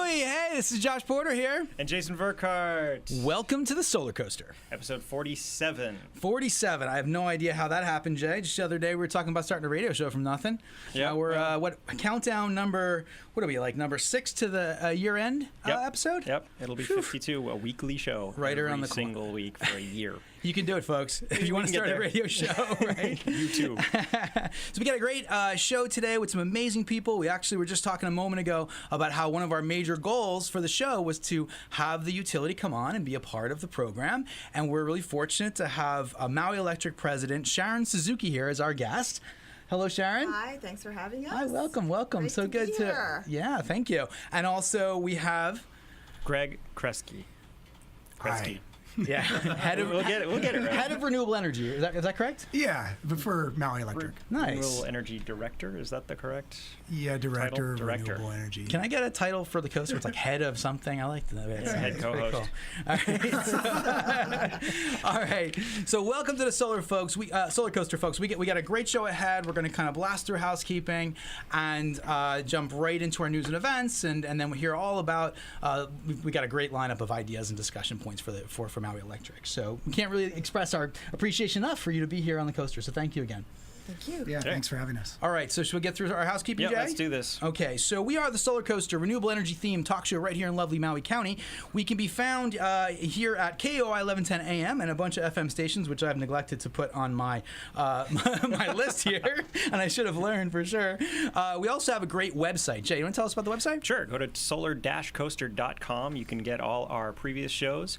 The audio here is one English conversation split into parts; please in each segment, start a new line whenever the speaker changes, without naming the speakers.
Maui. Hey, this is Josh Porter here.
And Jason Verkart.
Welcome to the Solar Coaster.
Episode 47.
47. I have no idea how that happened, Jay. Just the other day we were talking about starting a radio show from nothing.
Yeah.
We're, countdown number, what are we, like number 6 to the year-end episode?
Yep. It'll be 52, a weekly show.
Right around the
single week for a year.
You can do it, folks. If you want to start a radio show, right?
You too.
So we got a great show today with some amazing people. We actually were just talking a moment ago about how one of our major goals for the show was to have the utility come on and be a part of the program. And we're really fortunate to have Maui Electric President Sharon Suzuki here as our guest. Hello, Sharon.
Hi, thanks for having us.
Hi, welcome.
Great
so
to
good
be here.
Yeah, thank you. And also we have
Kresge.
Hi. Yeah,
we'll get it right.
Head of Renewable Energy. Is that correct?
Yeah, but for Maui Electric.
Nice.
Renewable Energy Director, is that the correct?
Yeah, Director of
Director.
Renewable Energy.
Can I get a title for the coaster? It's like head of something. I like that.
Yeah, head co-host.
Cool. All right. So welcome to the Solar Coaster, folks. We got a great show ahead. We're going to kind of blast through housekeeping and jump right into our news and events, and then we hear all about. We got a great lineup of ideas and discussion points for Maui Electric. So we can't really express our appreciation enough for you to be here on the coaster. So thank you again.
Thank you.
Yeah, thanks for having us.
All right, so should we get through our housekeeping, Jay?
Yeah, let's do this.
Okay, so we are the Solar Coaster, renewable energy themed talk show right here in lovely Maui County. We can be found here at KOI 1110 AM and a bunch of FM stations, which I've neglected to put on my my list here, and I should have learned for sure. We also have a great website. Jay, you want to tell us about the website?
Sure. Go to solar-coaster.com. You can get all our previous shows.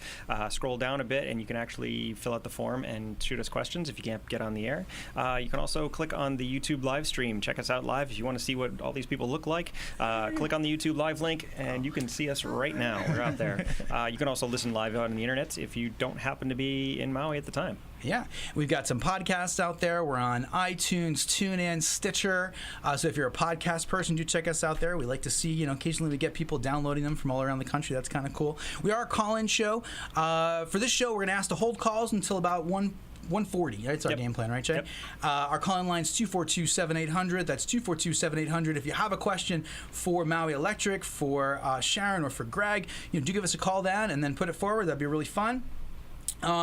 Scroll down a bit, and you can actually fill out the form and shoot us questions if you can't get on the air. You can also click on the YouTube live stream. Check us out live if you want to see what all these people look like. Click on the YouTube live link, and you can see us right now. We're out there. You can also listen live out on the internet if you don't happen to be in Maui at the time.
Yeah, we've got some podcasts out there. We're on iTunes, TuneIn, Stitcher. So if you're a podcast person, do check us out there. We like to see, occasionally we get people downloading them from all around the country. That's kind of cool. We are a call-in show. For this show, we're going to ask to hold calls until about 1:40. That's our game plan, right, Jay?
Yep.
Our call-in line's 242-7800. That's 242-7800. If you have a question for Maui Electric, for Sharon, or for Greg, do give us a call and then put it forward. That'd be really fun.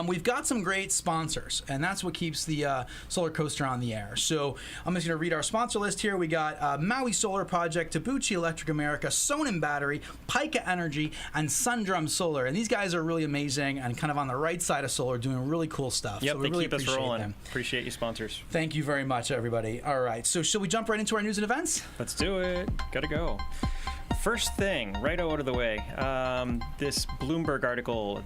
We've got some great sponsors, and that's what keeps the Solar Coaster on the air. So I'm just going to read our sponsor list here. We got Maui Solar Project, Tabuchi Electric America, Sonnen Battery, Pika Energy, and Sundrum Solar. And these guys are really amazing and kind of on the right side of solar, doing really cool stuff.
Yep,
so we
they
really
keep us
appreciate
rolling.
them.
Appreciate you, sponsors.
Thank you very much, everybody. All right, so shall we jump right into our news and events?
Let's do it. Gotta go. First thing, right out of the way, this Bloomberg article.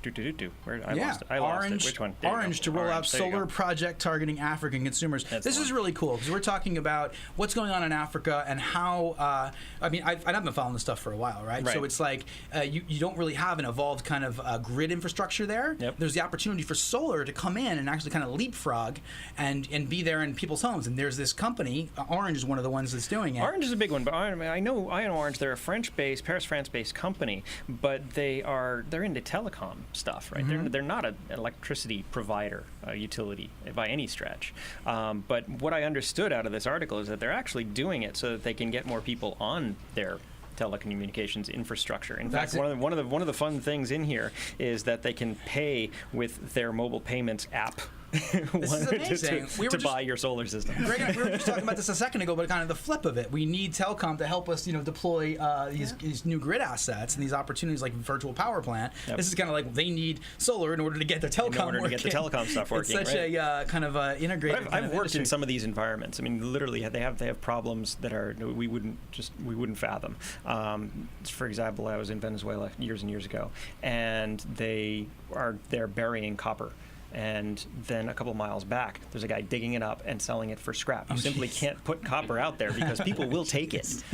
I lost it.
Orange,
Which one?
Orange to roll out solar project targeting African consumers. This is really cool because we're talking about what's going on in Africa and how. I've been following this stuff for a while, right? So it's like you don't really have an evolved kind of grid infrastructure there.
Yep.
There's the opportunity for solar to come in and actually kind of leapfrog and be there in people's homes. And there's this company, Orange is one of the ones that's doing it.
Orange is a big one, but I know Orange. They're a French-based, Paris, France-based company, but they're into telecom stuff, right?
Mm-hmm.
They're not an electricity provider, utility by any stretch. But what I understood out of this article is that they're actually doing it so that they can get more people on their telecommunications infrastructure. In fact, one of the fun things in here is that they can pay with their mobile payments app.
This is amazing.
to buy your solar system.
Greg and I, we were just talking about this a second ago, but kind of the flip of it. We need telecom to help us, deploy these new grid assets and these opportunities like virtual power plant. Yep. This is kind of like they need solar in order to get their telecom working.
In order to get the telecom stuff working.
It's such a kind of integrated.
But I've worked in some of these environments. I mean, literally, they have problems that we wouldn't fathom. For example, I was in Venezuela years and years ago, and they're burying copper. And then a couple miles back, there's a guy digging it up and selling it for scrap. You simply can't put copper out there because people will take it.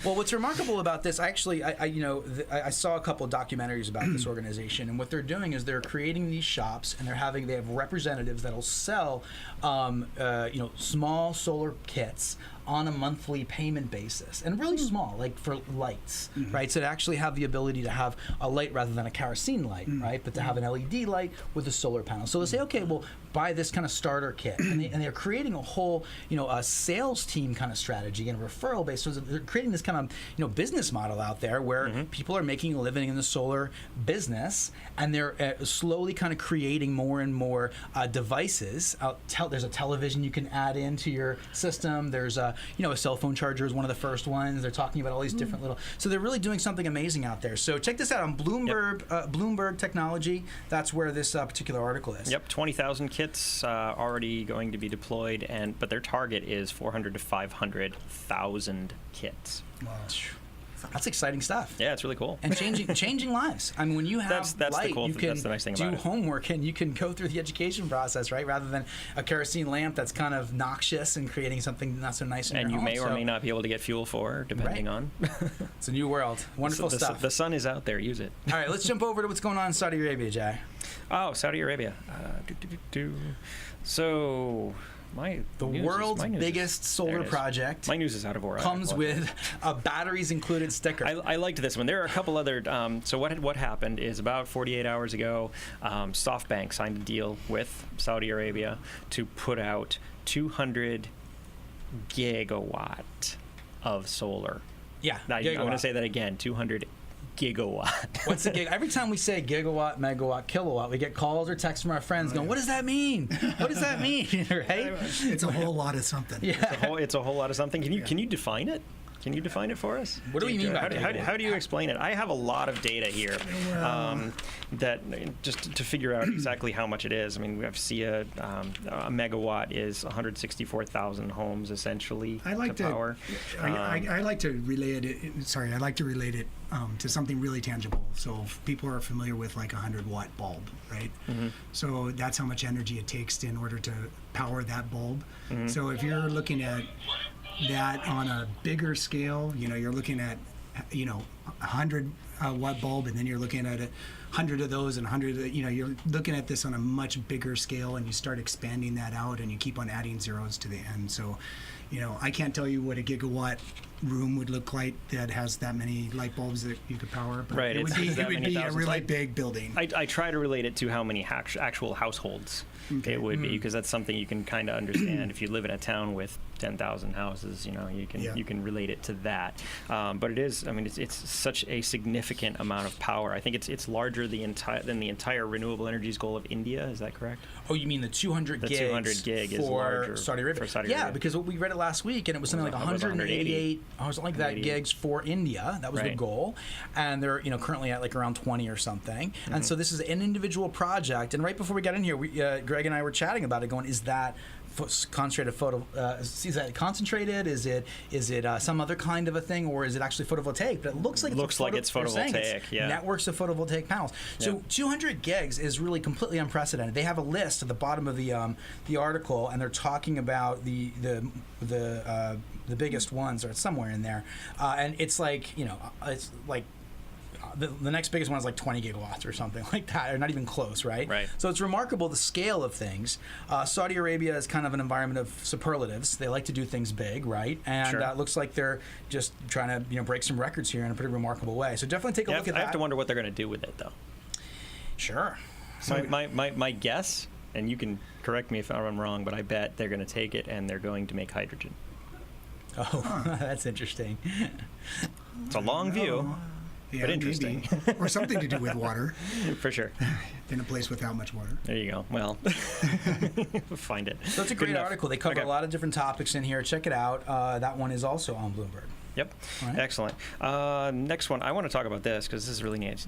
Well, what's remarkable about this, actually, I saw a couple of documentaries about this organization, and what they're doing is they're creating these shops, and they have representatives that'll sell, small solar kits on a monthly payment basis, and really small, like for lights, right? So to actually have the ability to have a light rather than a kerosene light, right? But to have an LED light with a solar panel. So they'll say, okay, well, buy this kind of starter kit, and they're creating a whole, a sales team kind of strategy and a referral base. So they're creating this kind of, business model out there where people are making a living in the solar business, and they're slowly kind of creating more and more devices. There's a television you can add into your system. There's a cell phone charger is one of the first ones. They're talking about all these different little. So they're really doing something amazing out there. So check this out on Bloomberg. Bloomberg Technology. That's where this particular article is.
Yep, 20,000 kits already going to be deployed, but their target is 400 to 500,000 kits.
Wow. That's exciting stuff.
Yeah, it's really cool.
And changing lives. I mean, when you have
that's
light,
the cool,
you can
that's the nice thing
do
about it.
homework and you can go through the education process, right? Rather than a kerosene lamp that's kind of noxious and creating something not so nice in your
and you
home.
may or may not be able to get fuel for, depending on.
It's a new world. Wonderful stuff.
The sun is out there. Use it.
All right, let's jump over to what's going on in Saudi Arabia, Jay.
Oh, Saudi Arabia. So...
The world's biggest solar project.
My news is out of order.
Comes with a batteries included sticker.
I liked this one. There are a couple other. So what happened is about 48 hours ago, SoftBank signed a deal with Saudi Arabia to put out 200 gigawatt of solar.
Yeah,
I'm going to say that again. 200 gigawatt.
What's a gig? Every time we say gigawatt, megawatt, kilowatt, we get calls or texts from our friends going, "What does that mean? What does that mean?" Right?
It's a whole lot of something.
Yeah,
it's a whole lot of something. Can you define it? Can you define it for us?
What do you mean by
how do you explain it? I have a lot of data here that just to figure out exactly how much it is. I mean, we have a megawatt is 164,000 homes essentially.
I like
to power.
I like to relate it. Sorry, I like to relate it to something really tangible. So if people are familiar with like a 100-watt bulb, right? Mm-hmm. So that's how much energy it takes in order to power that bulb. Mm-hmm. So if you're looking at that on a bigger scale, you're looking at, 100 watt bulb, and then you're looking at 100 of those and 100, you're looking at this on a much bigger scale, and you start expanding that out and you keep on adding zeros to the end. So, I can't tell you what a gigawatt room would look like that has that many light bulbs that you could power, but
right,
it would be a really big building.
I try to relate it to how many actual households it would be, because that's something you can kind of understand. If you live in a town with 10,000 houses, you can relate it to that. But it is, it's such a significant amount of power. I think it's larger than the entire renewable energies goal of India. Is that correct?
Oh, you mean the 200 gigs?
The 200 gig is larger
Saudi Arabia. Yeah, because we read it last week, and it was something like 188, something like that, gigs for India. That was the goal, and they're currently at like around 20 or something. Mm-hmm. And so this is an individual project. And right before we got in here, Greg and I were chatting about it, going, is that concentrated photo? Is that concentrated? Is it some other kind of a thing, or is it actually photovoltaic? But it looks like it's photovoltaic. Yeah, networks of photovoltaic panels. So 200 gigs is really completely unprecedented. They have a list at the bottom of the article, and they're talking about the biggest ones, or it's somewhere in there, and it's like it's like. The next biggest one is like 20 gigawatts or something like that, or not even close, right?
Right.
So it's remarkable, the scale of things. Saudi Arabia is kind of an environment of superlatives. They like to do things big, right? And it looks like they're just trying to break some records here in a pretty remarkable way. So definitely take a look at that.
I have to wonder what they're going to do with it, though.
Sure.
So my guess, and you can correct me if I'm wrong, but I bet they're going to take it and they're going to make hydrogen.
Oh, that's interesting.
It's a long view.
Yeah,
but interesting.
Or something to do with water.
For sure.
In a place without much water.
There you go. Well, find it.
So it's a great article. They cover a lot of different topics in here. Check it out. That one is also on Bloomberg.
Yep. Right. Excellent. Next one. I want to talk about this because this is really neat.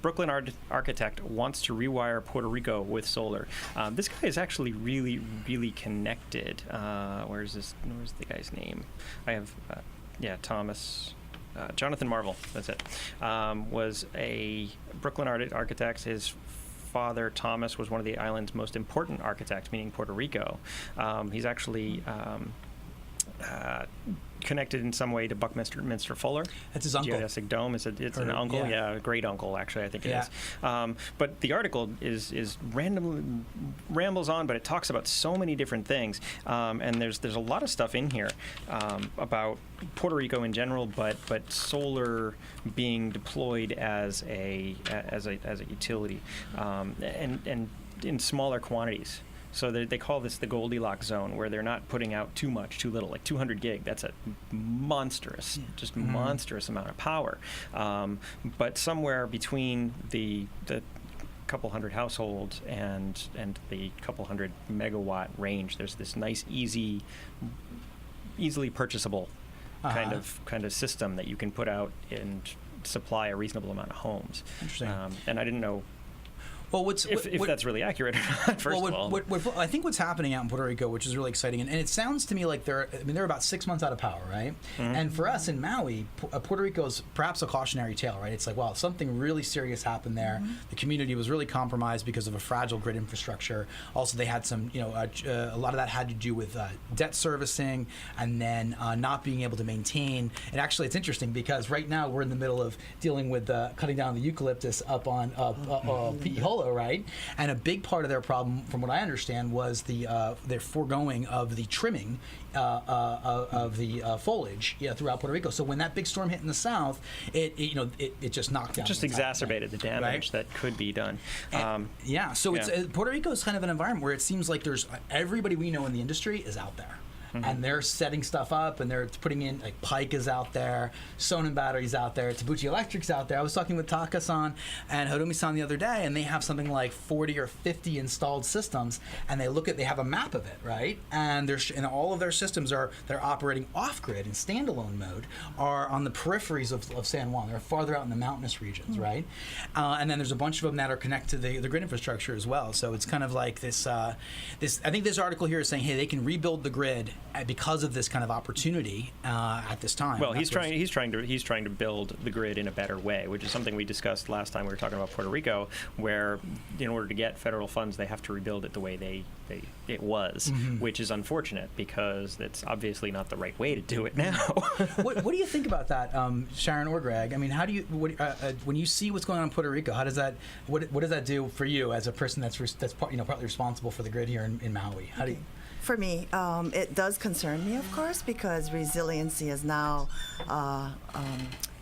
Brooklyn architect wants to rewire Puerto Rico with solar. This guy is actually really, really connected. Where's the guy's name? I have, Thomas. Jonathan Marvel, that's it, was a Brooklyn architect. His father, Thomas, was one of the island's most important architects, meaning Puerto Rico. He's actually connected in some way to Buckminster Fuller.
That's his uncle.
Geodesic Dome. It's an uncle. Yeah, a great uncle, actually, I think it is. But the article is rambles on, but it talks about so many different things. And there's a lot of stuff in here about Puerto Rico in general, but solar being deployed as a utility, and in smaller quantities. So they call this the Goldilocks zone, where they're not putting out too much, too little. Like 200 gig, that's a monstrous, monstrous amount of power. But somewhere between the couple hundred households and the couple hundred megawatt range, there's this nice, easily purchasable kind of system that you can put out and supply a reasonable amount of homes.
Interesting.
And I didn't know.
Well,
if that's really accurate or not, first of all.
I think what's happening out in Puerto Rico, which is really exciting, and it sounds to me like they're about 6 months out of power, right? And for us in Maui, Puerto Rico's perhaps a cautionary tale, right? It's like, wow, something really serious happened there. The community was really compromised because of a fragile grid infrastructure. Also, they had some, a lot of that had to do with debt servicing and then not being able to maintain. And actually, it's interesting because right now we're in the middle of dealing with cutting down the eucalyptus up on Pi'iholo, right? And a big part of their problem, from what I understand, was their foregoing of the trimming of the foliage throughout Puerto Rico. So when that big storm hit in the south, it just knocked down.
It just exacerbated the damage that could be done.
Puerto Rico is kind of an environment where it seems like there's everybody we know in the industry is out there. And they're setting stuff up, and they're putting in, like, Pike is out there, Sonnen Battery's out there, Tabuchi Electric's out there. I was talking with Taka-san and Harumi-san the other day, and they have something like 40 or 50 installed systems, and they have a map of it, right? And all of their systems they're operating off-grid in standalone mode, are on the peripheries of San Juan. They're farther out in the mountainous regions, right? And then there's a bunch of them that are connected to the grid infrastructure as well. So it's kind of like this. I think this article here is saying, hey, they can rebuild the grid because of this kind of opportunity at this time.
Well, he's trying to build the grid in a better way, which is something we discussed last time we were talking about Puerto Rico, where in order to get federal funds, they have to rebuild it the way it was, which is unfortunate because it's obviously not the right way to do it now.
What do you think about that, Sharon or Greg? I mean, how do you when you see what's going on in Puerto Rico, how does that what does that do for you as a person that's partly responsible for the grid here in Maui? How do you?
For me, it does concern me, of course, because resiliency is now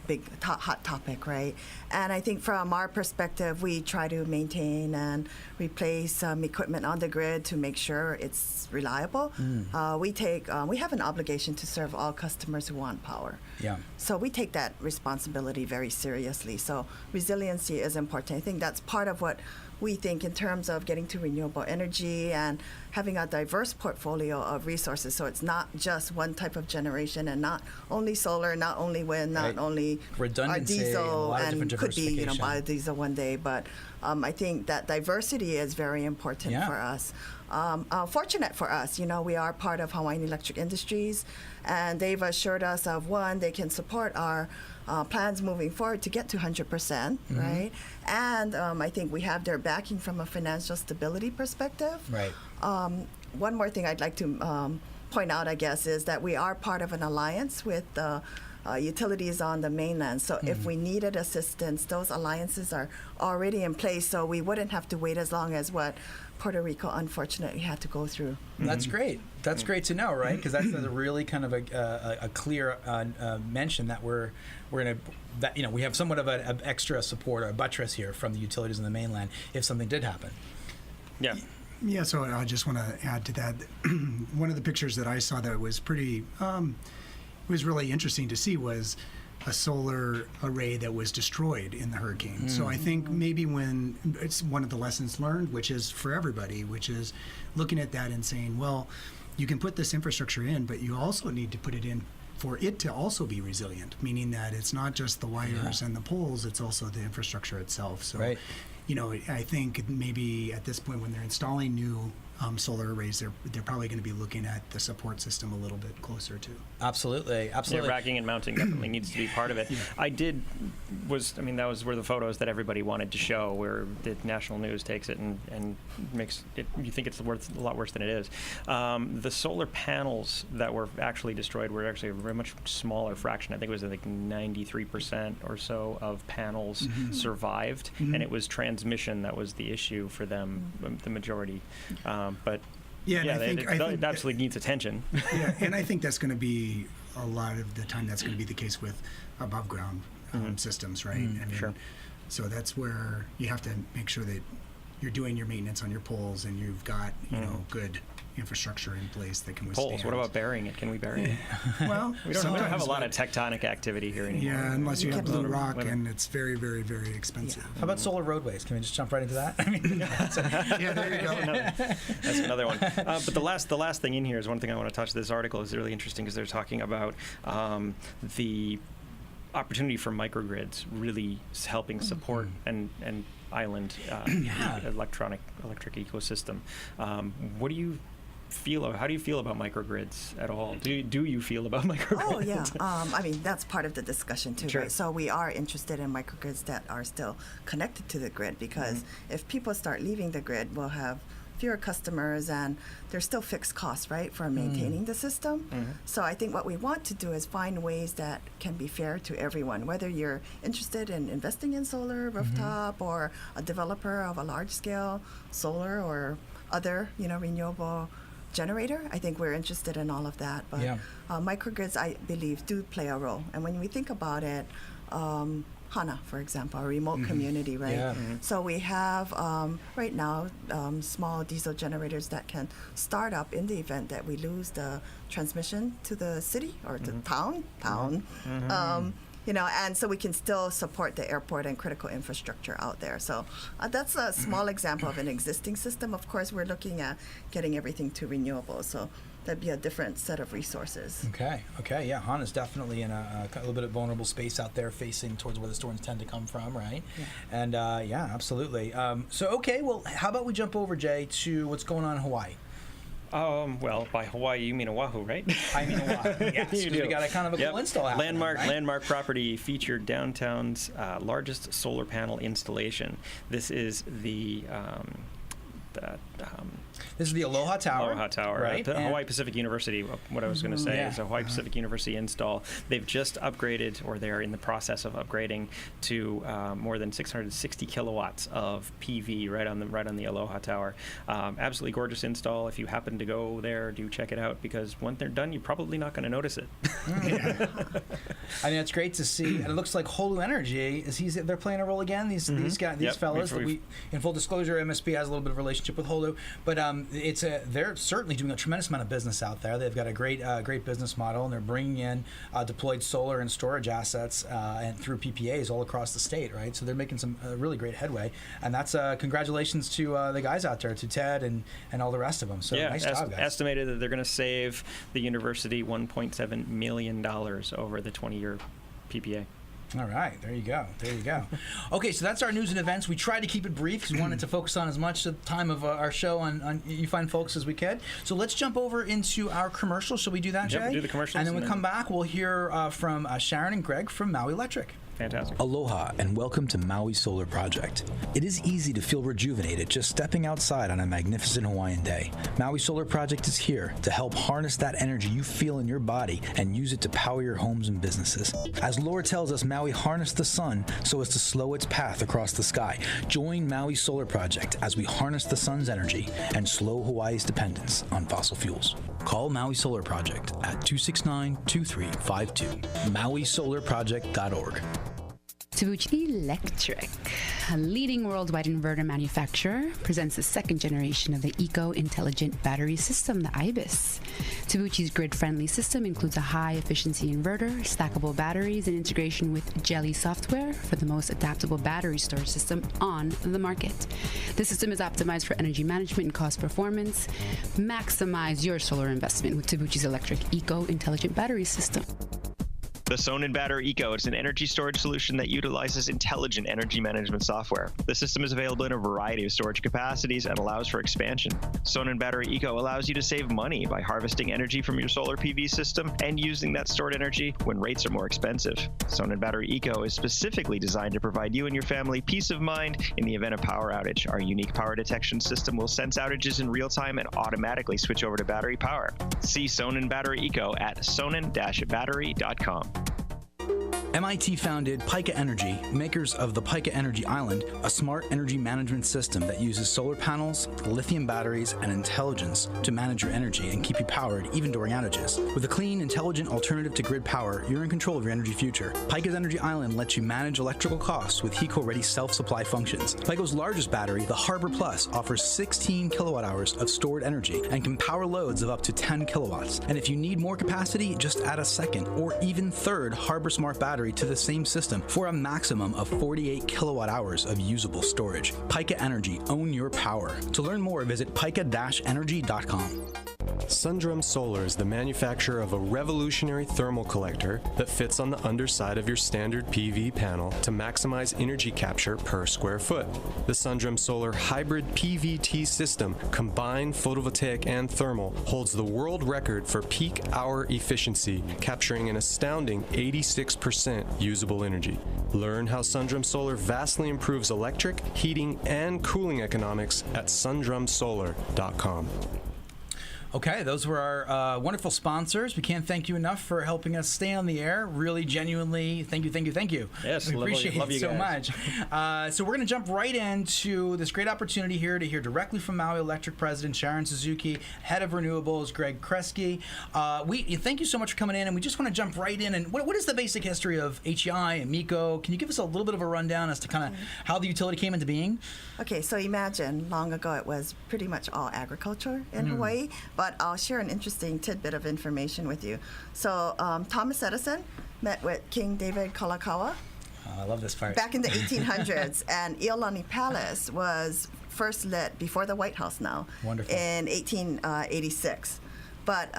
big hot topic, right? And I think from our perspective, we try to maintain and replace equipment on the grid to make sure it's reliable. We have an obligation to serve all customers who want power.
Yeah.
So we take that responsibility very seriously. So resiliency is important. I think that's part of what we think in terms of getting to renewable energy and having a diverse portfolio of resources. So it's not just one type of generation, and not only solar, not only wind, not only
redundancy,
diesel, and could be biodiesel one day. But I think that diversity is very important for us. Fortunate for us, we are part of Hawaiian Electric Industries, and they've assured us of they can support our plans moving forward to get to 100%, right? And I think we have their backing from a financial stability perspective.
Right.
One more thing I'd like to point out, I guess, is that we are part of an alliance with utilities on the mainland. So if we needed assistance, those alliances are already in place, so we wouldn't have to wait as long as what Puerto Rico unfortunately had to go through.
That's great. That's great to know, right? Because that's a really kind of a clear mention that we have somewhat of an extra support or a buttress here from the utilities on the mainland if something did happen.
Yeah.
Yeah, so I just want to add to that. One of the pictures that I saw that was was really interesting to see was a solar array that was destroyed in the hurricane. So I think maybe when it's one of the lessons learned, which is for everybody, which is looking at that and saying, well, you can put this infrastructure in, but you also need to put it in for it to also be resilient, meaning that it's not just the wires and the poles, it's also the infrastructure itself. So, I think maybe at this point when they're installing new solar arrays, they're probably going to be looking at the support system a little bit closer too.
Absolutely.
Yeah, racking and mounting definitely needs to be part of it. That were the photos that everybody wanted to show, where the national news takes it and makes it, you think it's worth a lot worse than it is. The solar panels that were actually destroyed were actually a very much smaller fraction. I think it was like 93% or so of panels survived, and it was transmission that was the issue for them, the majority. But I think it absolutely needs attention.
Yeah, and I think that's going to be a lot of the time. That's going to be the case with above ground systems, right? I mean,
sure.
So that's where you have to make sure that you're doing your maintenance on your poles and you've got good infrastructure in place that can withstand.
Poles. What about burying it? Can we bury it?
Well,
we don't have a lot of tectonic activity here anymore.
Yeah, unless you have blue rock, and it's very, very, very expensive.
Yeah. How about solar roadways? Can we just jump right into that? I mean,
yeah, there you go.
That's another one. But the last thing in here is one thing I want to touch. This article is really interesting because they're talking about the opportunity for microgrids really helping support and island electric ecosystem. What do you feel? How do you feel about microgrids at all? Do you feel about microgrids?
Oh yeah, I mean that's part of the discussion too,
sure.
Right? So we are interested in microgrids that are still connected to the grid because if people start leaving the grid, we'll have fewer customers and there's still fixed costs, right, for maintaining the system. So I think what we want to do is find ways that can be fair to everyone, whether you're interested in investing in solar rooftop or a developer of a large-scale solar or other, renewable generator. I think we're interested in all of that, but microgrids, I believe, do play a role. And when we think about it, HANA, for example, a remote community, right?
Yeah.
So we have right now small diesel generators that can start up in the event that we lose the transmission to the city or the town. And so we can still support the airport and critical infrastructure out there. So that's a small example of an existing system. Of course, we're looking at getting everything to renewable. So that'd be a different set of resources.
Okay, yeah, HANA's definitely in a little bit of vulnerable space out there facing towards where the storms tend to come from, right? Yeah. And yeah, absolutely. So, okay, well, how about we jump over, Jay, to what's going on in Hawaii?
Well, by Hawaii, you mean Oahu, right?
I mean Oahu, yes.
You do.
We got a kind of a cool install happening,
Landmark property featured downtown's largest solar panel installation. This is the
this is the Aloha Tower.
Aloha Tower,
right?
Hawaii Pacific University. What I was going to say is a Hawaii Pacific University install. They've just upgraded, or they're in the process of upgrading to more than 660 kilowatts of PV right on the Aloha Tower. Absolutely gorgeous install. If you happen to go there, do check it out because when they're done, you're probably not going to notice it.
I mean, it's great to see, and it looks like Holu Energy they're playing a role again. These fellas. In full disclosure, MSP has a little bit of a relationship with Holu, but they're certainly doing a tremendous amount of business out there. They've got a great business model, and they're bringing in deployed solar and storage assets and through PPAs all across the state, right? So they're making some really great headway, and that's congratulations to the guys out there, to Ted and all the rest of them. So nice job, guys.
Estimated that they're going to save the university $1.7 million over the 20-year PPA.
All right, there you go. Okay, so that's our news and events. We tried to keep it brief because we wanted to focus on as much of the time of our show on you fine folks as we could. So let's jump over into our commercial. Shall we do that, Jay?
We'll do the commercials.
And then we come back, we'll hear from Sharon and Greg from Maui Electric.
Fantastic.
Aloha and welcome to Maui Solar Project. It is easy to feel rejuvenated just stepping outside on a magnificent Hawaiian day. Maui Solar Project is here to help harness that energy you feel in your body and use it to power your homes and businesses. As lore tells us, Maui harnessed the sun so as to slow its path across the sky. Join Maui Solar Project as we harness the sun's energy and slow Hawaii's dependence on fossil fuels. Call Maui Solar Project at 269-2352. MauiSolarProject.org.
Suzuki Electric, a leading worldwide inverter manufacturer, presents the second generation of the eco-intelligent battery system, the IBIS. Suzuki's grid-friendly system includes a high-efficiency inverter, stackable batteries, and integration with Jelly software for the most adaptable battery storage system on the market. The system is optimized for energy management and cost performance. Maximize your solar investment with Suzuki's electric eco-intelligent battery system.
The Sonnen Battery Eco is an energy storage solution that utilizes intelligent energy management software. The system is available in a variety of storage capacities and allows for expansion. Sonnen Battery Eco allows you to save money by harvesting energy from your solar PV system and using that stored energy when rates are more expensive. Sonnen Battery Eco is specifically designed to provide you and your family peace of mind in the event of power outage. Our unique power detection system will sense outages in real time and automatically switch over to battery power. See Sonnen Battery Eco at sonnen-battery.com.
MIT founded Pika Energy, makers of the Pika Energy Island, a smart energy management system that uses solar panels, lithium batteries, and intelligence to manage your energy and keep you powered even during outages. With a clean, intelligent alternative to grid power, you're in control of your energy future. Pika's Energy Island lets you manage electrical costs with HECO-ready self-supply functions. Pika's largest battery, the Harbor Plus, offers 16 kilowatt hours of stored energy and can power loads of up to 10 kilowatts. And if you need more capacity, just add a second or even third Harbor Smart battery to the same system for a maximum of 48 kilowatt hours of usable storage. Pika Energy, own your power. To learn more, visit pika-energy.com.
Sundrum Solar is the manufacturer of a revolutionary thermal collector that fits on the underside of your standard PV panel to maximize energy capture per square foot. The Sundrum Solar hybrid PVT system, combined photovoltaic and thermal, holds the world record for peak hour efficiency, capturing an astounding 86% usable energy. Learn how Sundrum Solar vastly improves electric, heating, and cooling economics at sundrumsolar.com.
Okay, those were our wonderful sponsors. We can't thank you enough for helping us stay on the air. Really, genuinely, thank you.
Yes,
we appreciate
love
it
you
so
guys.
much. So we're going to jump right into this great opportunity here to hear directly from Maui Electric President Sharon Suzuki, Head of Renewables Greg Kresge. We thank you so much for coming in, and we just want to jump right in. And what is the basic history of HEI and MECO? Can you give us a little bit of a rundown as to kind of how the utility came into being?
Okay, so imagine long ago it was pretty much all agriculture in Hawaii, but I'll share an interesting tidbit of information with you. So Thomas Edison met with King David Kalakaua.
I love this part.
Back in the 1800s, and Iolani Palace was first lit before the White House now.
Wonderful.
In 1886. But,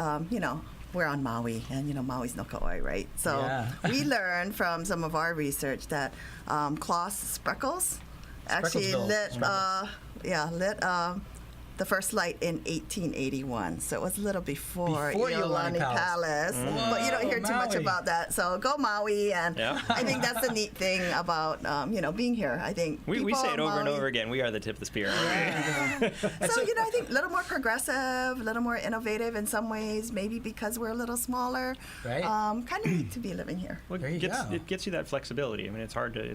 we're on Maui, and Maui's no kauai, right? So we learned from some of our research that Klaus Spreckels actually lit the first light in 1881. So it was a little before Iolani Palace. But you don't hear too much about that. So go Maui, and I think that's the neat thing about being here. I think
we say it over and over again. We are the tip of the spear.
So I think a little more progressive, a little more innovative in some ways. Maybe because we're a little smaller.
Right.
Kind of neat to be living here.
Well, it gets you that flexibility. I mean, it's hard to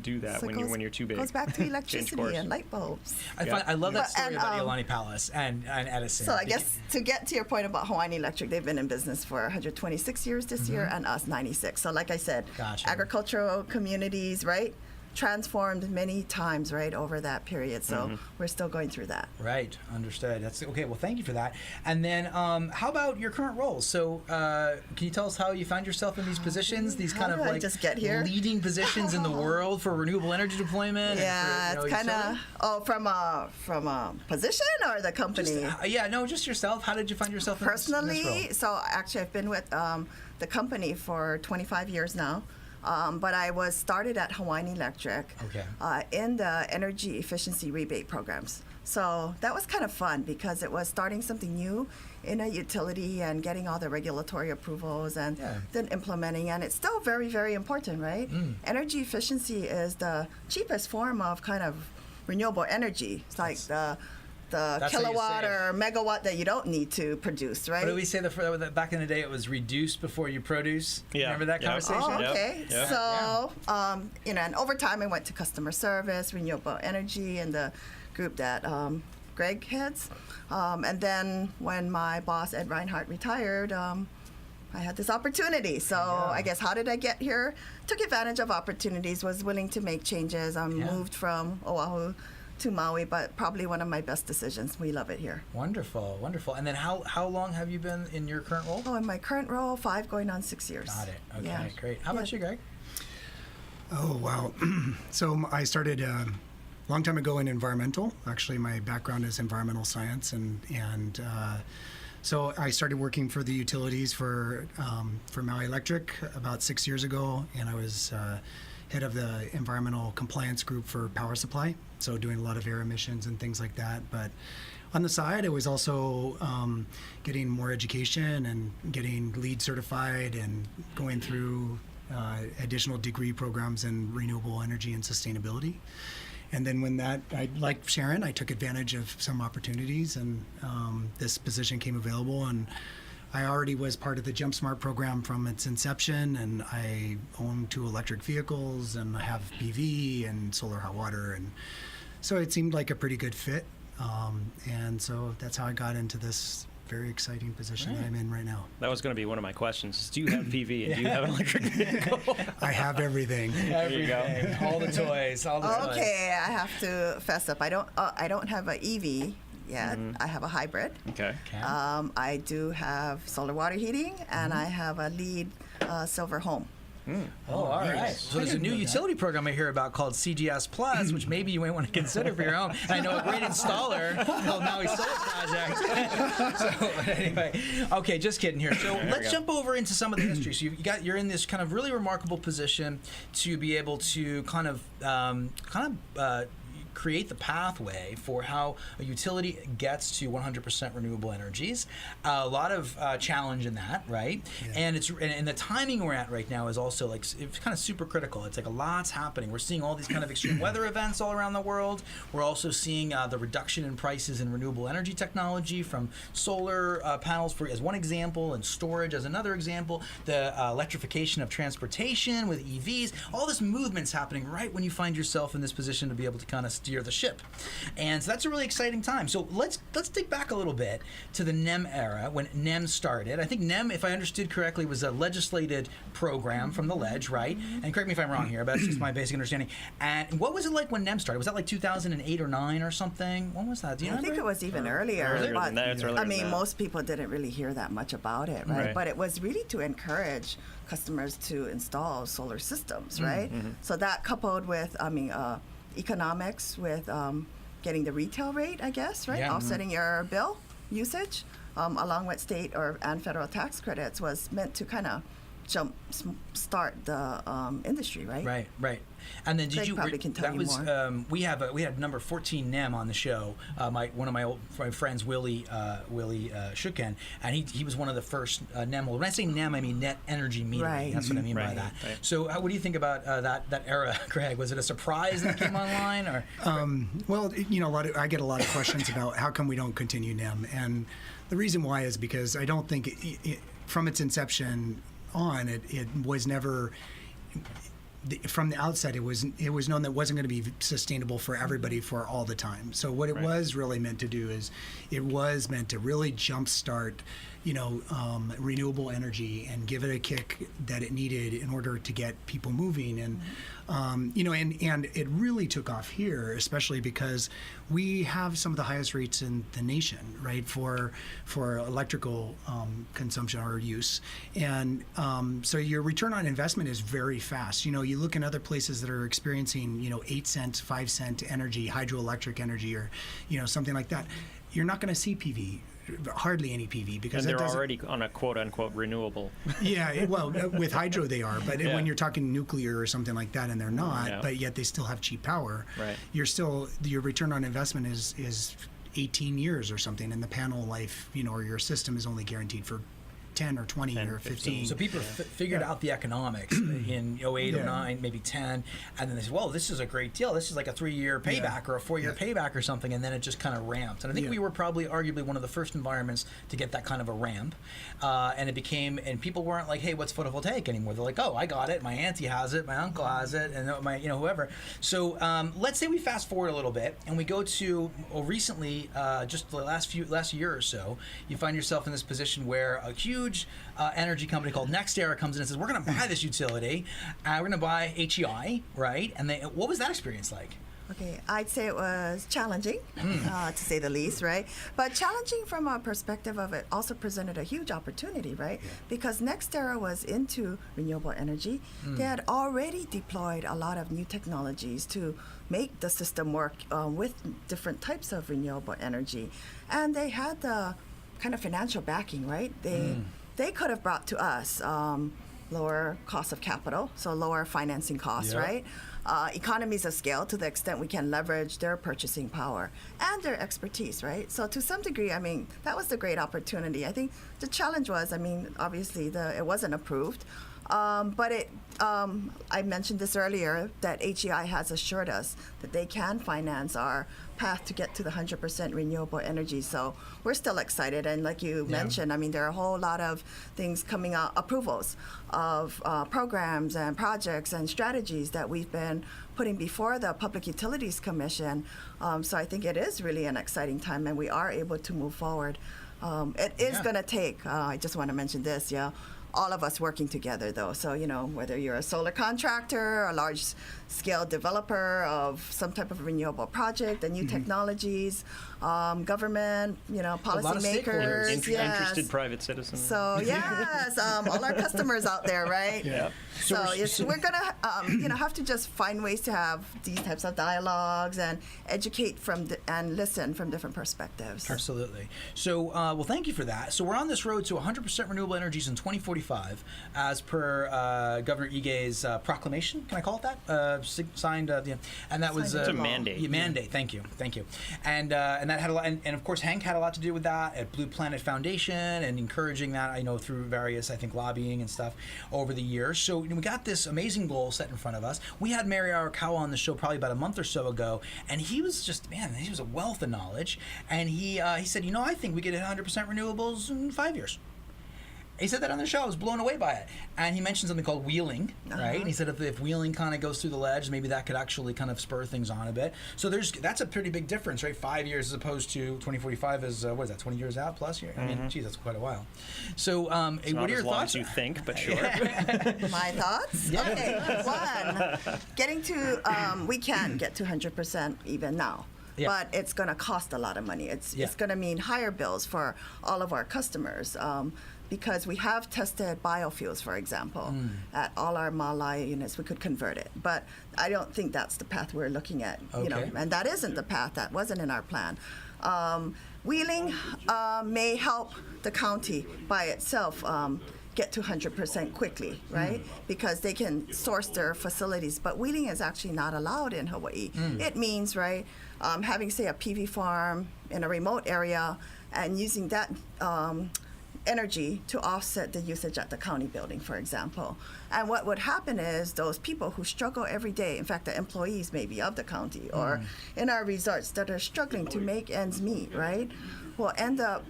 do that
So
when you're too big.
Goes back to electricity and light bulbs.
I love that story about Iolani Palace and Edison.
So I guess to get to your point about Hawaiian Electric, they've been in business for 126 years this year, and us 96. So like I said, agricultural communities, right? Transformed many times, right, over that period. So we're still going through that.
Right, understood. That's okay. Well, thank you for that. And then, how about your current roles? So, can you tell us how you found yourself in these positions? These kind of like
just get here?
leading positions in the world for renewable energy deployment.
Yeah, it's kind of from a position or the company.
Just yourself. How did you find yourself
personally?
In this role?
So actually, I've been with the company for 25 years now. But I was started at Hawaiian Electric in the energy efficiency rebate programs. So that was kind of fun because it was starting something new in a utility and getting all the regulatory approvals and then implementing. And it's still very, very important, right? Energy efficiency is the cheapest form of kind of renewable energy. It's like the kilowatt or megawatt that you don't need to produce, right?
What did we say back in the day? It was reduce before you produce.
Yeah.
Remember that conversation?
Oh, okay.
Yep.
So, and over time I went to customer service, renewable energy, and the group that Greg heads. And then when my boss, Ed Reinhardt, retired, I had this opportunity. So I guess how did I get here? Took advantage of opportunities, was willing to make changes. Moved from Oahu to Maui, but probably one of my best decisions. We love it here.
Wonderful, wonderful. And then how long have you been in your current role?
Oh, in my current role, 5 going on 6 years.
Got it. Okay, great. How about you, Greg?
Oh, wow. So I started a long time ago in environmental. Actually, my background is environmental science, and so I started working for the utilities for Maui Electric about 6 years ago, and I was head of the environmental compliance group for power supply, so doing a lot of air emissions and things like that. But on the side, I was also getting more education and getting LEED certified and going through additional degree programs in renewable energy and sustainability. And then when like Sharon, I took advantage of some opportunities, and this position came available, and I already was part of the Jump Smart program from its inception, and I own 2 electric vehicles, and I have PV and solar hot water, and so it seemed like a pretty good fit. And so that's how I got into this very exciting position that I'm in right now.
That was going to be one of my questions. Do you have PV and do you have an electric vehicle?
I have everything.
There you go.
All the toys. All the toys.
Okay, I have to fess up. I don't have an EV yet. I have a hybrid.
Okay.
I do have solar water heating, and I have a LEED silver home.
Oh, all right. So there's a new utility program I hear about called CGS Plus, which maybe you might want to consider for your home. And I know a great installer called Maui Solar Project. So anyway, okay, just kidding here. So let's jump over into some of the history. So you're in this kind of really remarkable position to be able to kind of create the pathway for how a utility gets to 100% renewable energies. A lot of challenge in that, right? Yeah. And the timing we're at right now is also like it's kind of super critical. It's like a lot's happening. We're seeing all these kind of extreme weather events all around the world. We're also seeing the reduction in prices in renewable energy technology from solar panels as one example, and storage as another example. The electrification of transportation with EVs. All this movement's happening right when you find yourself in this position to be able to kind of steer the ship. And so that's a really exciting time. So let's dig back a little bit to the NEM era when NEM started. I think NEM, if I understood correctly, was a legislated program from the ledge, right? And correct me if I'm wrong here, but that's just my basic understanding. And what was it like when NEM started? Was that like 2008 or 9 or something? When was that? Do you remember?
I think it was even earlier.
Than that. It's earlier
I mean,
than that.
most people didn't really hear that much about it, right? But it was really to encourage customers to install solar systems, right? So that coupled with, economics with getting the retail rate, I guess, right?
Yeah.
Offsetting your bill usage, along with state and federal tax credits, was meant to kind of start the industry, right?
Right. And then
Greg probably can tell you more.
We had number 14 NEM on the show. One of my old friends, Willie Shuken, and he was one of the first NEM. When I say NEM, I mean net energy metering.
Right.
That's what I mean by that.
Right.
So, what do you think about that era, Greg? Was it a surprise that it came online, or?
Well, I get a lot of questions about how come we don't continue NEM, and the reason why is because I don't think from its inception on, it was never. From the outset, it was known that it wasn't going to be sustainable for everybody for all the time. So what it was really meant to do is, it was meant to really jumpstart, renewable energy and give it a kick that it needed in order to get people moving. And and it really took off here, especially because we have some of the highest rates in the nation, right, for electrical consumption or use. And so your return on investment is very fast. You look in other places that are experiencing, 8 cents, 5 cent energy, hydroelectric energy, or, something like that. You're not going to see PV. Hardly any PV, because
and they're already on a quote-unquote renewable.
Yeah, well, with hydro they are, but when you're talking nuclear or something like that, and they're not, but yet they still have cheap power.
Right.
Your return on investment is 18 years or something, and the panel life, or your system is only guaranteed for 10 or 20 or 15.
So people figured out the economics in 08, 09, maybe 10, and then they said, well, this is a great deal. This is like a 3-year payback or a 4-year payback or something, and then it just kind of ramped. And I think we were probably arguably one of the first environments to get that kind of a ramp. And it became, and people weren't like, hey, what's photovoltaic anymore? They're like, oh, I got it. My auntie has it. My uncle has it. And my, whoever. So let's say we fast forward a little bit and we go to recently, just the last year or so, you find yourself in this position where a huge energy company called NextEra comes in and says, we're going to buy this utility. We're going to buy HEI, right? And what was that experience like?
Okay, I'd say it was challenging, to say the least, right? But challenging from a perspective of it also presented a huge opportunity, right? Yeah. Because NextEra was into renewable energy. They had already deployed a lot of new technologies to make the system work with different types of renewable energy. And they had the kind of financial backing, right? They could have brought to us lower cost of capital, so lower financing costs, right? Economies of scale to the extent we can leverage their purchasing power and their expertise, right? So to some degree, that was the great opportunity. I think the challenge was, obviously it wasn't approved. But I mentioned this earlier, that HEI has assured us that they can finance our path to get to the 100% renewable energy. So we're still excited. And like you mentioned, I mean, there are a whole lot of things coming out, approvals of programs and projects and strategies that we've been putting before the Public Utilities Commission. So I think it is really an exciting time, and we are able to move forward. It is going to take, I just want to mention this, all of us working together, though. So, whether you're a solar contractor, a large-scale developer of some type of renewable project, and new technologies, government, policymakers,
interested private citizens.
So, yes, all our customers out there, right?
Yeah.
So we're gonna, have to just find ways to have these types of dialogues and educate and listen from different perspectives.
Absolutely. So, well, thank you for that. So we're on this road to 100% renewable energies in 2045, as per Governor Ige's proclamation. Can I call it that? Signed, and that was
it's a mandate.
Yeah, mandate. Thank you. And that had a lot, and of course Hank had a lot to do with that at Blue Planet Foundation and encouraging that, I know, through various, I think, lobbying and stuff over the years. So we got this amazing goal set in front of us. We had Mary Arakawa on the show probably about a month or so ago, and he was just, he was a wealth of knowledge, and he said, I think we could hit 100% renewables in 5 years. He said that on the show. I was blown away by it. And he mentioned something called wheeling, right? And he said if wheeling kind of goes through the ledge, maybe that could actually kind of spur things on a bit. So that's a pretty big difference, right? 5 years as opposed to 2045 is, what is that, 20 years out plus? I mean, geez, that's quite a while. So what are your thoughts?
Not as long as you think, but sure.
My thoughts?
Yeah.
Okay, we can get to 100% even now.
Yeah.
But it's going to cost a lot of money. It's going to mean higher bills for all of our customers. Because we have tested biofuels, for example, at all our Maui units, we could convert it. But I don't think that's the path we're looking at, and that isn't the path, that wasn't in our plan. Wheeling may help the county by itself get to 100% quickly, right? Because they can source their facilities. But wheeling is actually not allowed in Hawaii. It means, right, having, say, a PV farm in a remote area and using that energy to offset the usage at the county building, for example. And what would happen is those people who struggle every day, in fact, the employees maybe of the county or in our resorts that are struggling to make ends meet, right, will end up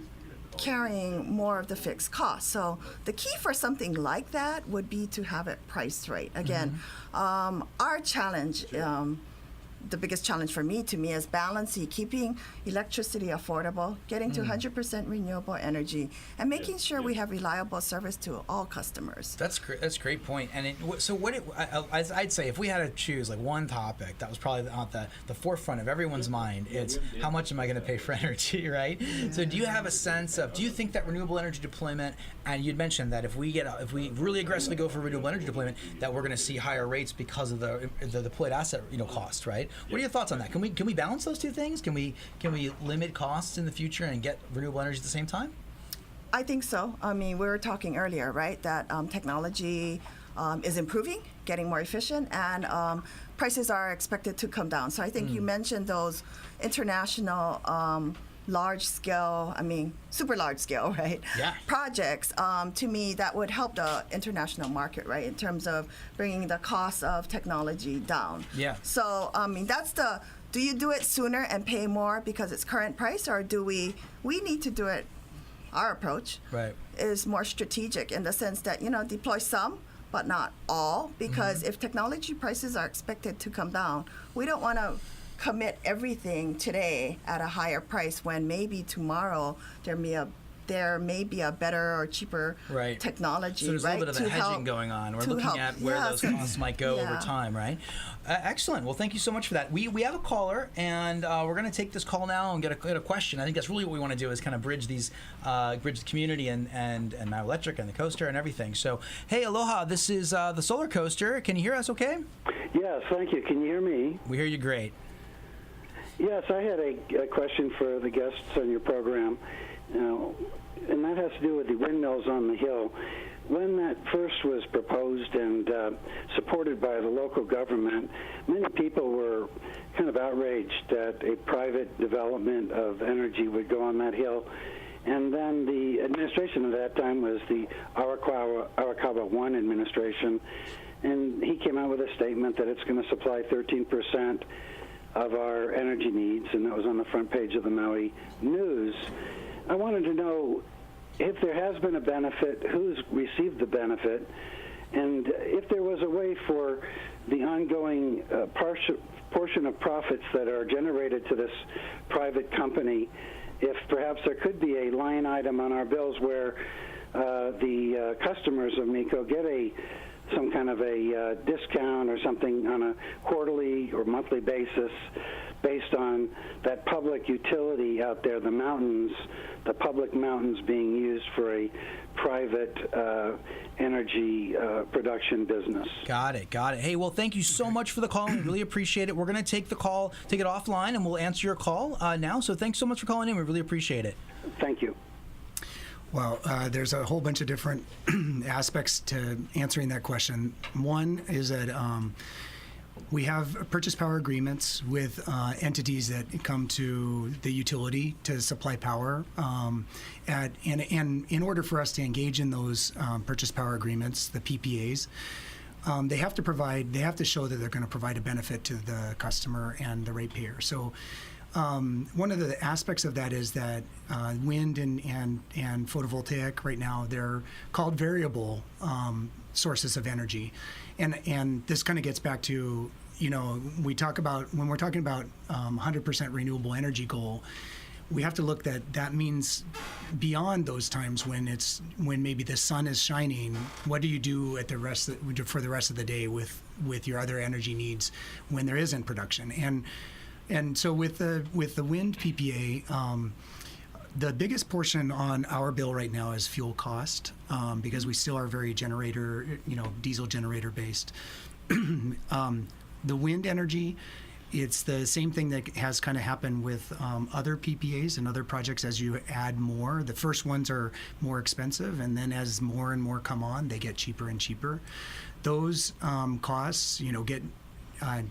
carrying more of the fixed costs. So the key for something like that would be to have it priced right. Again, our challenge, the biggest challenge for me is balancing, keeping electricity affordable, getting to 100% renewable energy, and making sure we have reliable service to all customers.
That's great. That's a great point. And I'd say if we had to choose like one topic that was probably on the forefront of everyone's mind, it's how much am I going to pay for energy, right? So do you have a sense of, do you think that renewable energy deployment, and you'd mentioned that if we really aggressively go for renewable energy deployment, that we're going to see higher rates because of the deployed asset cost, right? What are your thoughts on that? Can we balance those two things? Can we limit costs in the future and get renewable energy at the same time?
I think so. I mean, we were talking earlier, right, that technology is improving, getting more efficient, and prices are expected to come down. So I think you mentioned those international large scale, super large scale, right? Yeah. Projects. To me, that would help the international market, right, in terms of bringing the cost of technology down. Yeah. So, that's do you do it sooner and pay more because it's current price, or do we need to do it, our approach is more strategic in the sense that, deploy some, but not all, because if technology prices are expected to come down, we don't want to commit everything today at a higher price when maybe tomorrow there may be a better or cheaper technology.
So there's a little bit of a hedging going on. We're looking at where those costs might go over time, right? Excellent. Well, thank you so much for that. We have a caller, and we're going to take this call now and get a question. I think that's really what we want to do, is kind of bridge the community and Maui Electric and the coaster and everything. So, hey, aloha. This is the Solar Coaster. Can you hear us okay?
Yes, thank you. Can you hear me?
We hear you great.
Yes, I had a question for the guests on your program, and that has to do with the windmills on the hill. When that first was proposed and supported by the local government, many people were kind of outraged that a private development of energy would go on that hill. And then the administration at that time was the Arakawa 1 administration, and he came out with a statement that it's going to supply 13% of our energy needs, and that was on the front page of the Maui News. I wanted to know if there has been a benefit, who's received the benefit, and if there was a way for the ongoing portion of profits that are generated to this private company, if perhaps there could be a line item on our bills where the customers of MECO get some kind of a discount or something on a quarterly or monthly basis based on that public utility out there, the public mountains being used for a private energy production business.
Got it. Hey, well, thank you so much for the call. We really appreciate it. We're going to take it offline, and we'll answer your call now. So thanks so much for calling in. We really appreciate it.
Thank you.
Well, there's a whole bunch of different aspects to answering that question. One is that we have purchase power agreements with entities that come to the utility to supply power. And in order for us to engage in those purchase power agreements, the PPAs, they have to show that they're going to provide a benefit to the customer and the ratepayer. So one of the aspects of that is that wind and photovoltaic right now, they're called variable sources of energy. And this kind of gets back to, when we're talking about 100% renewable energy goal, we have to look that means beyond those times when maybe the sun is shining, what do you do for the rest of the day with your other energy needs when there isn't production? And so with the wind PPA, the biggest portion on our bill right now is fuel cost, because we still are very diesel generator based. The wind energy, it's the same thing that has kind of happened with other PPAs and other projects. As you add more, the first ones are more expensive, and then as more and more come on, they get cheaper and cheaper. Those costs, get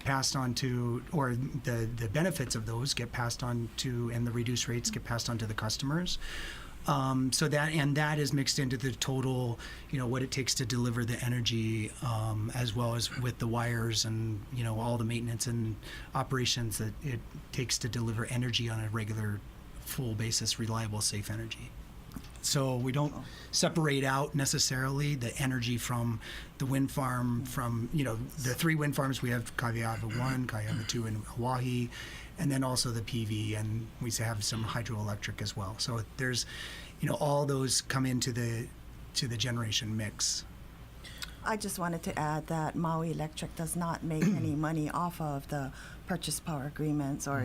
passed on to, or the benefits of those get passed on to, and the reduced rates get passed on to the customers. So that is mixed into the total, what it takes to deliver the energy, as well as with the wires and, all the maintenance and operations that it takes to deliver energy on a regular, full basis, reliable, safe energy. So we don't separate out necessarily the energy from the wind farm from, the 3 wind farms. We have Kawiawa 1, Kawiawa 2 in Hawaii, and then also the PV, and we have some hydroelectric as well. So there's, all those come into the generation mix.
I just wanted to add that Maui Electric does not make any money off of the purchase power agreements or,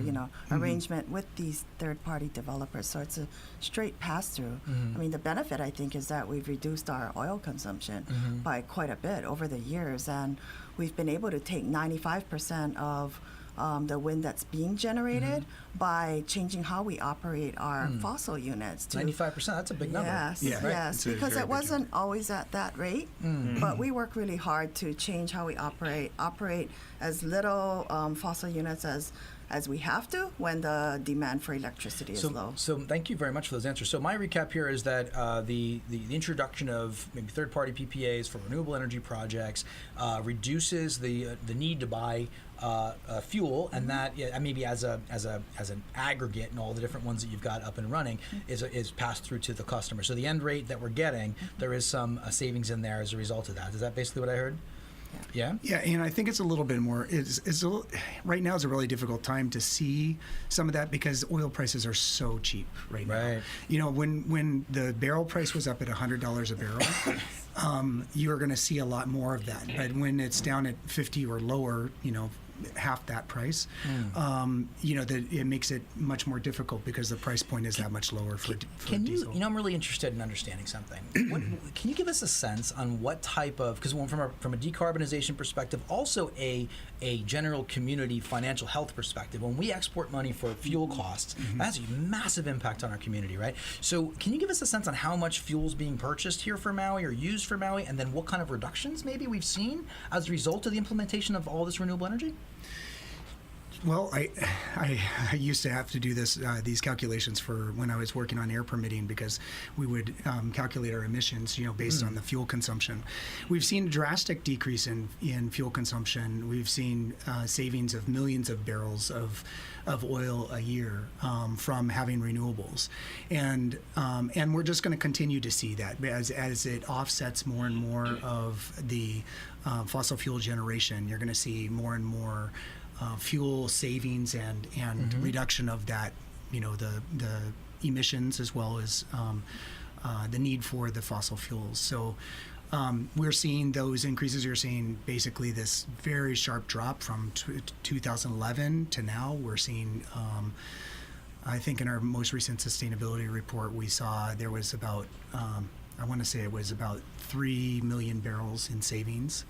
arrangement with these third-party developers. So it's a straight pass-through. I mean, the benefit, I think, is that we've reduced our oil consumption by quite a bit over the years, and we've been able to take 95% of the wind that's being generated by changing how we operate our fossil units.
95%, that's a big number.
Yes,
Yeah, right.
yes, because it wasn't always at that rate, but we work really hard to change how we operate as little fossil units as we have to when the demand for electricity is low.
So thank you very much for those answers. So my recap here is that the introduction of maybe third-party PPAs for renewable energy projects reduces the need to buy fuel, and that maybe as an aggregate and all the different ones that you've got up and running is passed through to the customer. So the end rate that we're getting, there is some savings in there as a result of that. Is that basically what I heard? Yeah. Yeah,
and I think it's a little bit more. Right now is a really difficult time to see some of that because oil prices are so cheap right now. When the barrel price was up at $100 a barrel, you're going to see a lot more of that. But when it's down at 50 or lower, half that price, it makes it much more difficult because the price point is that much lower for diesel.
I'm really interested in understanding something. Can you give us a sense on what type of, because from a decarbonization perspective, also a general community financial health perspective, when we export money for fuel costs, that has a massive impact on our community, right? So can you give us a sense on how much fuel is being purchased here for Maui or used for Maui, and then what kind of reductions maybe we've seen as a result of the implementation of all this renewable energy?
Well, I used to have to do these calculations for when I was working on air permitting, because we would calculate our emissions, based on the fuel consumption. We've seen a drastic decrease in fuel consumption. We've seen savings of millions of barrels of oil a year from having renewables, and we're just going to continue to see that as it offsets more and more of the fossil fuel generation. You're going to see more and more fuel savings and reduction of that, the emissions, as well as the need for the fossil fuels. So we're seeing those increases. You're seeing basically this very sharp drop from 2011 to now. We're seeing, I think in our most recent sustainability report, we saw there was about, I want to say it was about 3 million barrels in savings.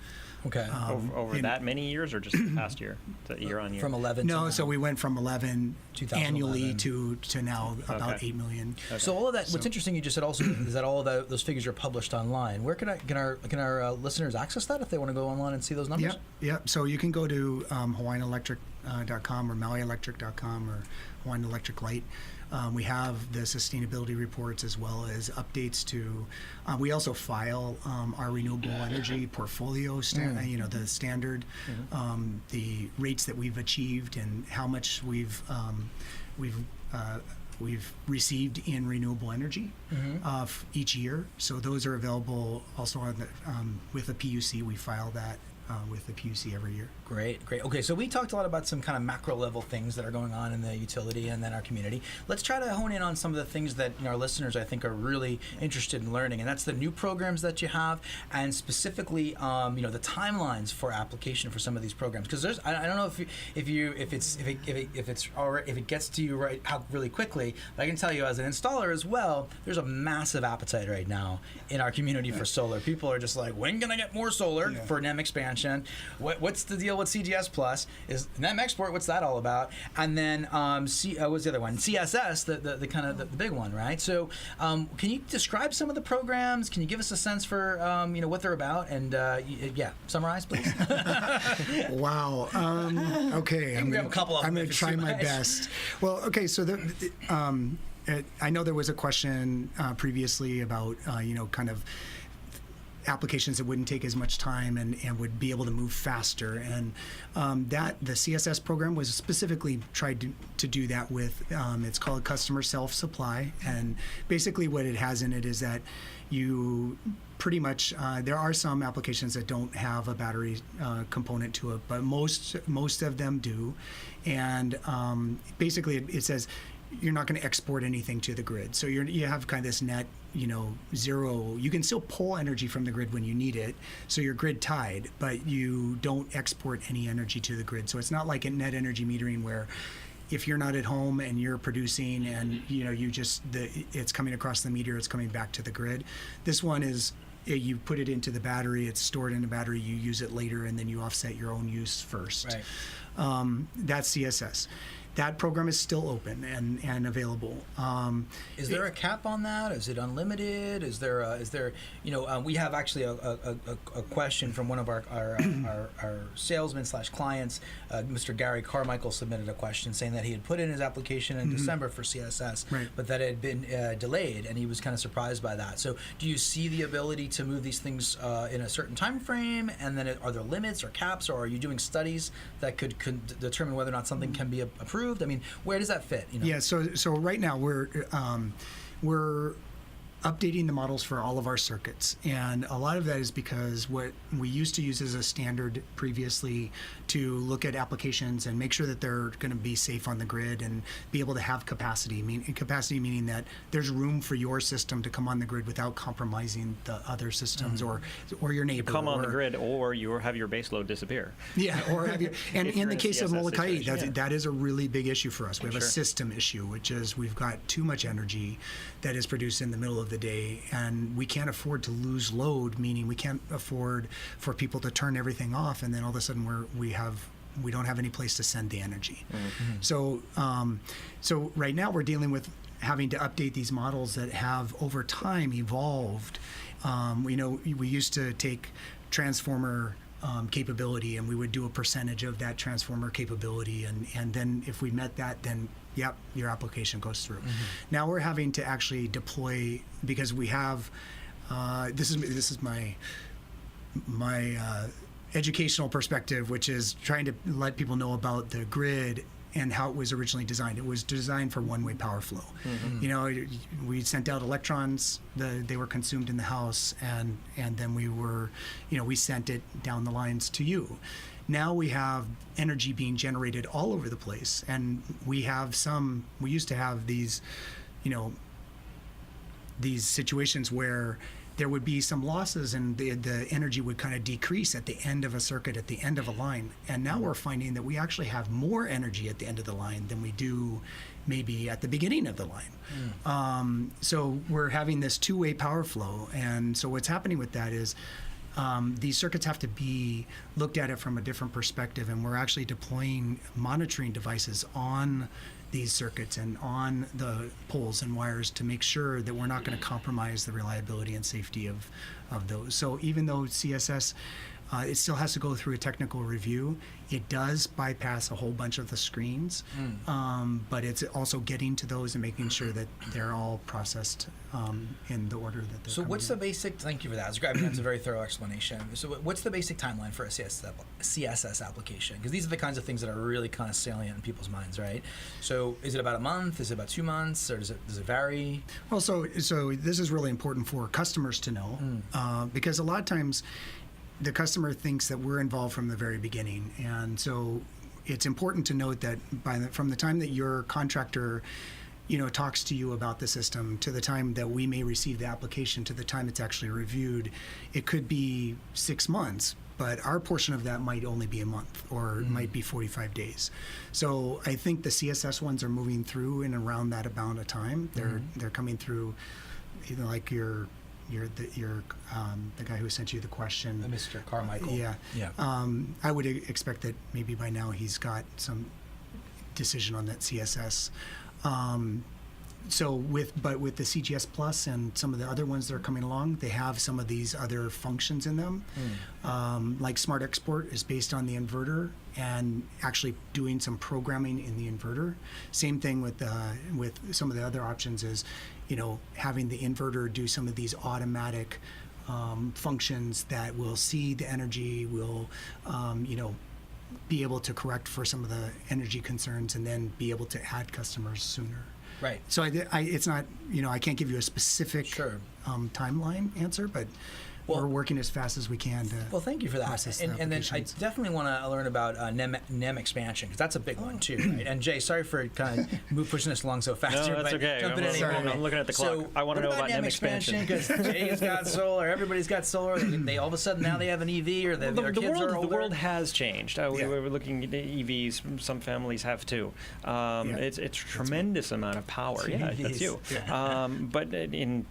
Okay.
Over that many years, or just the past year, year on year?
From 11 to
No,
now.
so we went from 11 annually
2011.
to now about 8 million.
Okay.
So all of that. What's interesting, you just said also, is that all of those figures are published online. Where can our listeners access that if they want to go online and see those numbers?
Yep. So you can go to HawaiianElectric.com or MauiElectric.com or Hawaiian Electric Light. We have the sustainability reports, as well as updates to. We also file our renewable energy portfolio, the standard, the rates that we've achieved, and how much we've received in renewable energy each year. So those are available also on with the PUC. We file that with the PUC every year.
Great. Okay, so we talked a lot about some kind of macro level things that are going on in the utility and then our community. Let's try to hone in on some of the things that our listeners, I think, are really interested in learning, and that's the new programs that you have, and specifically, the timelines for application for some of these programs. Because I don't know if it gets to you right out really quickly, but I can tell you as an installer as well, there's a massive appetite right now in our community for solar. People are just like, when can I get more solar for NEM expansion? What's the deal with CGS Plus? Is NEM Export? What's that all about? And then what's the other one? CSS, the kind of the big one, right? So can you describe some of the programs? Can you give us a sense for what they're about? And summarize, please.
Wow. Okay, I'm going to try my best. Well, okay, so I know there was a question previously about kind of applications that wouldn't take as much time and would be able to move faster, and the CSS program was specifically tried to do that with. It's called customer self-supply, and basically what it has in it is that you pretty much there are some applications that don't have a battery component to it, but most of them do, and basically it says you're not going to export anything to the grid. So you have kind of this net, zero. You can still pull energy from the grid when you need it, so you're grid tied, but you don't export any energy to the grid. So it's not like a net energy metering where if you're not at home and you're producing and it's coming across the meter, it's coming back to the grid. This one is, you put it into the battery, it's stored in the battery, you use it later, and then you offset your own use first.
Right.
That's CSS. That program is still open and available.
Is there a cap on that? Is it unlimited? Is there we have actually a question from one of our salesmen / clients. Mr. Gary Carmichael submitted a question saying that he had put in his application in December for CSS,
right,
but that it had been delayed, and he was kind of surprised by that. So do you see the ability to move these things in a certain time frame, and then are there limits or caps, or are you doing studies that could determine whether or not something can be approved? I mean, where does that fit?
Yeah, so right now we're updating the models for all of our circuits, and a lot of that is because what we used to use as a standard previously to look at applications and make sure that they're going to be safe on the grid and be able to have capacity. Capacity meaning that there's room for your system to come on the grid without compromising the other systems or your neighbor.
Come on the grid, or you have your base load disappear.
Yeah, or have you. And in the case of Molokai, that is a really big issue for us. We have a system issue, which is we've got too much energy that is produced in the middle of the day, and we can't afford to lose load, meaning we can't afford for people to turn everything off, and then all of a sudden we don't have any place to send the energy. So right now we're dealing with having to update these models that have over time evolved. We used to take transformer capability, and we would do a percentage of that transformer capability, and then if we met that, then yep, your application goes through. Now we're having to actually deploy, because we have this is my educational perspective, which is trying to let people know about the grid and how it was originally designed. It was designed for one-way power flow. You know, we sent out electrons, they were consumed in the house, and then we sent it down the lines to you. Now we have energy being generated all over the place, and we used to have these situations where there would be some losses, and the energy would kind of decrease at the end of a circuit, at the end of a line. And now we're finding that we actually have more energy at the end of the line than we do maybe at the beginning of the line. So we're having this two-way power flow. And so what's happening with that is these circuits have to be looked at it from a different perspective, and we're actually deploying monitoring devices on these circuits and on the poles and wires to make sure that we're not going to compromise the reliability and safety of those. So even though CSS, it still has to go through a technical review, it does bypass a whole bunch of the screens, but it's also getting to those and making sure that they're all processed in the order that they're
So
coming
what's
in.
the basic, thank you for that, that's a very thorough explanation. So what's the basic timeline for a CSS application? Because these are the kinds of things that are really kind of salient in people's minds, right? So is it about a month, is it about 2 months, or does it vary?
Well, so this is really important for customers to know, because a lot of times the customer thinks that we're involved from the very beginning, and so it's important to note that from the time that your contractor talks to you about the system to the time that we may receive the application to the time it's actually reviewed, it could be 6 months, but our portion of that might only be a month, or it might be 45 days. So I think the CSS ones are moving through in around that amount of time. They're coming through, like the guy who sent you the question,
Mr. Carmichael.
Yeah. I would expect that maybe by now he's got some decision on that CSS. So with the CGS Plus and some of the other ones that are coming along, they have some of these other functions in them. Like Smart Export is based on the inverter and actually doing some programming in the inverter. Same thing with some of the other options is, having the inverter do some of these automatic functions that will see the energy, will be able to correct for some of the energy concerns, and then be able to add customers sooner.
Right.
So it's not, I can't give you a specific timeline answer, but we're working as fast as we can to
thank you for that. And then I definitely want to learn about NEM expansion, because that's a big one too, right? And Jay, sorry for kind of pushing us along so fast.
No, that's okay. I'm looking at the clock. I want to know about NEM expansion.
Because Jay's got solar, everybody's got solar. They all of a sudden now they have an EV, or their kids are older.
The world has changed. We were looking at EVs. Some families have too. It's a tremendous amount of power. Yeah, that's you. But in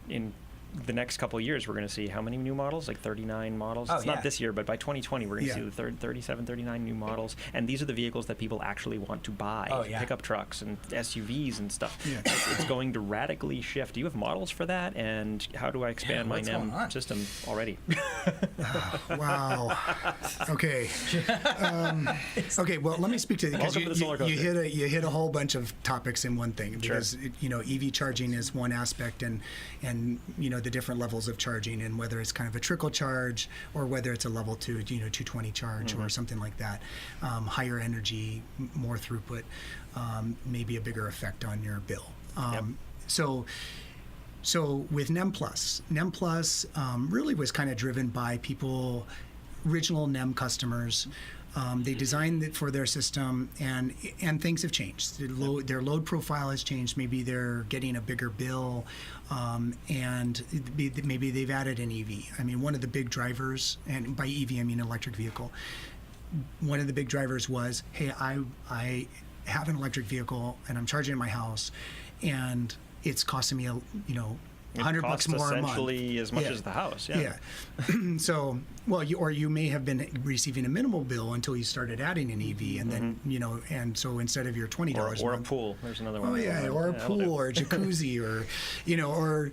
the next couple of years, we're going to see how many new models? Like 39 models. It's not this year, but by 2020, we're going to see the 37, 39 new models. And these are the vehicles that people actually want to buy. Pickup trucks and SUVs and stuff. It's going to radically shift. Do you have models for that? And how do I expand my NEM system already?
Wow. Okay. Okay. Well, let me speak to because you hit a whole bunch of topics in one thing, because EV charging is one aspect, and the different levels of charging, and whether it's kind of a trickle charge or whether it's a level 2, 220 charge or something like that. Higher energy, more throughput, maybe a bigger effect on your bill. So with NEM Plus really was kind of driven by original NEM customers. They designed it for their system, and things have changed. Their load profile has changed. Maybe they're getting a bigger bill, and maybe they've added an EV. I mean, one of the big drivers, and by EV I mean electric vehicle, one of the big drivers was, hey, I have an electric vehicle and I'm charging in my house, and it's costing me $100 more a month.
Essentially as much as the house.
So, you may have been receiving a minimal bill until you started adding an EV, and then and so instead of your $20
or a pool, there's another one.
Or a pool, or a jacuzzi, or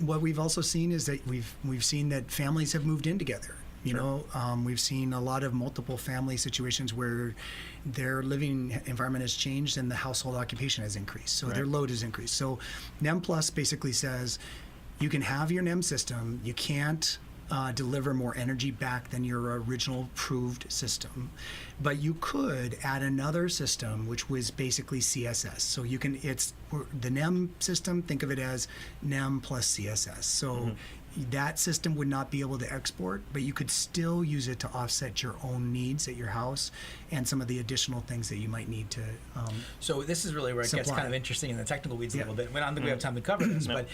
what we've also seen is that we've seen that families have moved in together. You know, we've seen a lot of multiple family situations where their living environment has changed and the household occupation has increased. So their load has increased. So NEM Plus basically says you can have your NEM system. You can't deliver more energy back than your original approved system, but you could add another system which was basically CSS. So you can, it's the NEM system, think of it as NEM plus CSS. So that system would not be able to export, but you could still use it to offset your own needs at your house and some of the additional things that you might need to
So this is really where it gets kind of interesting in the technical weeds a little bit. I don't think we have time to cover this, but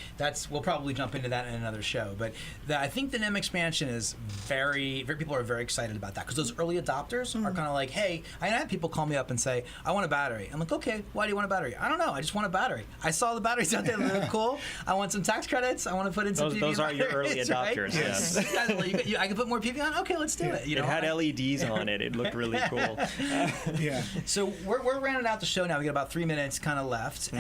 we'll probably jump into that in another show. But I think the NEM expansion is very people are very excited about that because those early adopters are kind of like, hey, I have people call me up and say, I want a battery. I'm like, okay, why do you want a battery? I don't know, I just want a battery. I saw the batteries out there, they look cool. I want some tax credits. I want to put in some PV.
Those are your early adopters,
yes. I can put more PV on? Okay, let's do it. You know,
it had LEDs on it. It looked really cool.
So we're rounding out the show now. We got about 3 minutes kind of left.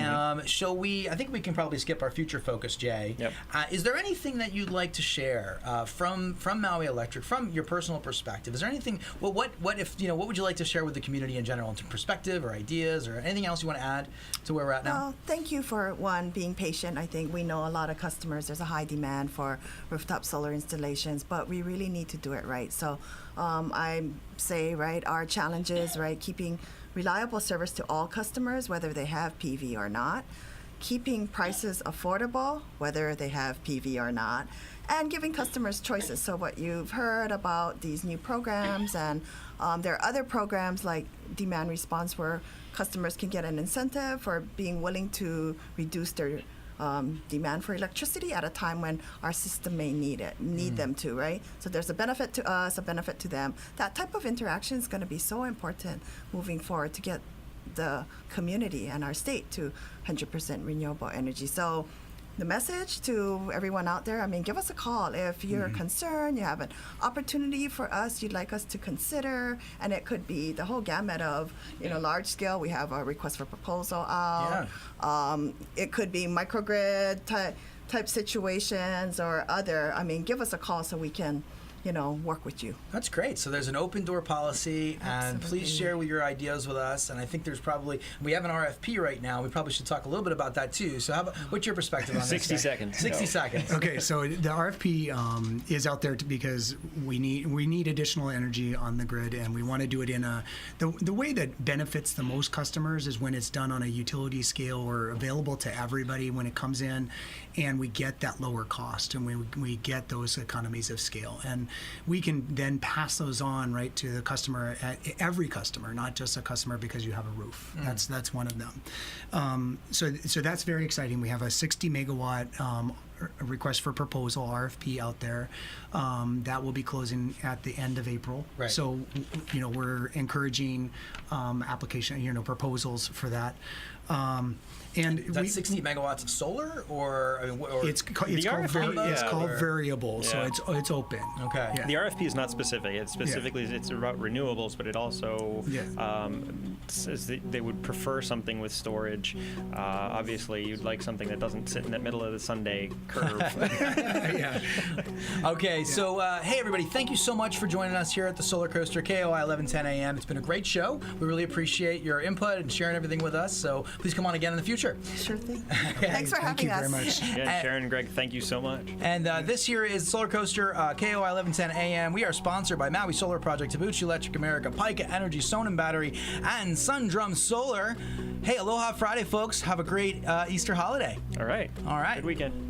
Shall we? I think we can probably skip our future focus, Jay.
Yep.
Is there anything that you'd like to share from Maui Electric, from your personal perspective? Is there anything? Well, what would you like to share with the community in general, into perspective or ideas or anything else you want to add to where we're at now?
Well, thank you for being patient. I think we know a lot of customers. There's a high demand for rooftop solar installations, but we really need to do it right. So I say, our challenge is, keeping reliable service to all customers, whether they have PV or not, keeping prices affordable, whether they have PV or not, and giving customers choices. So what you've heard about these new programs, and there are other programs like demand response where customers can get an incentive for being willing to reduce their demand for electricity at a time when our system may need them to, right? So there's a benefit to us, a benefit to them. That type of interaction is going to be so important moving forward to get the community and our state to 100% renewable energy. So the message to everyone out there, give us a call if you're concerned, you have an opportunity for us you'd like us to consider, and it could be the whole gamut of, large scale. We have a request for proposal out. It could be microgrid type situations or other. Give us a call so we can work with you.
That's great. So there's an open door policy, and please share your ideas with us. And I think we have an RFP right now. We probably should talk a little bit about that too. So what's your perspective on
60
this?
60 seconds.
60 seconds.
Okay, so the RFP is out there because we need additional energy on the grid, and we want to do it in the way that benefits the most customers is when it's done on a utility scale or available to everybody when it comes in, and we get that lower cost, and we get those economies of scale. And we can then pass those on to the customer, every customer, not just a customer because you have a roof. That's one of them. So that's very exciting. We have a 60 megawatt request for proposal, RFP, out there that will be closing at the end of April.
Right.
So we're encouraging application, proposals for that. And
is that 60 megawatts of solar, or
it's called variable, so it's open.
Okay.
Yeah.
The RFP is not specific. It's specifically it's about renewables, but it also says that they would prefer something with storage. Obviously, you'd like something that doesn't sit in the middle of the Sunday curve.
Okay, so hey everybody, thank you so much for joining us here at the Solar Coaster, KOI 1110 AM. It's been a great show. We really appreciate your input and sharing everything with us. So please come on again in the future.
Sure thing. Thanks for having us.
Thank you very much.
Again, Sharon and Greg, thank you so much.
And this here is Solar Coaster, KOI 1110 AM. We are sponsored by Maui Solar Project, Tabuchi Electric America, Pika Energy, Sonnen Battery, and Sundrum Solar. Hey, Aloha Friday, folks. Have a great Easter holiday.
All right.
All right.
Good weekend.